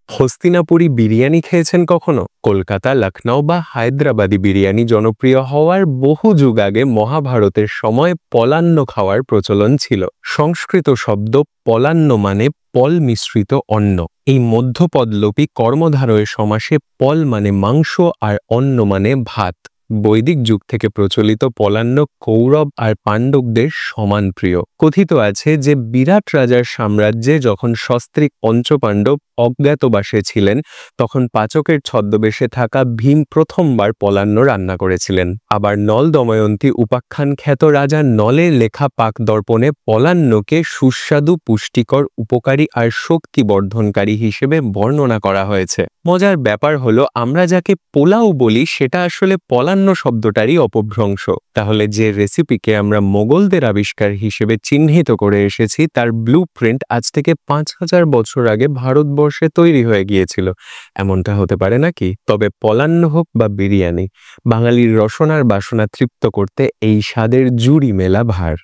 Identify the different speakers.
Speaker 1: হস্তিনাপুরি বিরিয়ানি খেয়েছেন কখনো? কলকাতা, লখনউ বা হায়দ্রাবাদি বিরিয়ানি জনপ্রিয় হওয়ার বহু যুগ আগে মহাভারতের সময় পলান্ন খাওয়ার প্রচলন ছিল। সংস্কৃত শব্দ পলান্ন মানে পল মিশ্রিত অন্ন। এই মধ্যপদলোপী কর্মধারয় সমাসে পল মানে মাংস আর অন্ন মানে ভাত। বৈদিক যুগ থেকে প্রচলিত পলান্ন কৌরব আর পাণ্ডবদের সমান প্রিয়। কথিত আছে যে বিরাট রাজার সাম্রাজ্যে যখন সস্ত্রীক পঞ্চপাণ্ডব অজ্ঞাতবাসে ছিলেন, তখন পাচকের ছদ্মবেশে থাকা ভীম প্রথমবার পলান্ন রান্না করেছিলেন। আবার নল দময়ন্তী উপাখ্যান খ্যাত রাজা নলের লেখা পাক দর্পণে পলান্নকে সুস্বাদু, পুষ্টিকর, উপকারী আর শক্তিবর্ধনকারী হিসেবে বর্ণনা করা হয়েছে। মজার ব্যাপার হলো, আমরা যাকে পোলাও বলি সেটা আসলে পলান্ন শব্দটারই অপভ্রংশ। তাহলে যে রেসিপিকে আমরা মোগলদের আবিষ্কার হিসেবে চিহ্নিত করে এসেছি, তার ব্লু প্রিন্ট আজ থেকে ৫,০০০ বছর আগে ভারতবর্ষে তৈরি হয়ে গিয়েছিল। এমনটা হতে পারে নাকি? তবে পলান্ন হোক বা বিরিয়ানি, বাঙালির রসনার বাসনা তৃপ্ত করতে এই স্বাদের জুড়ি মেলা ভার।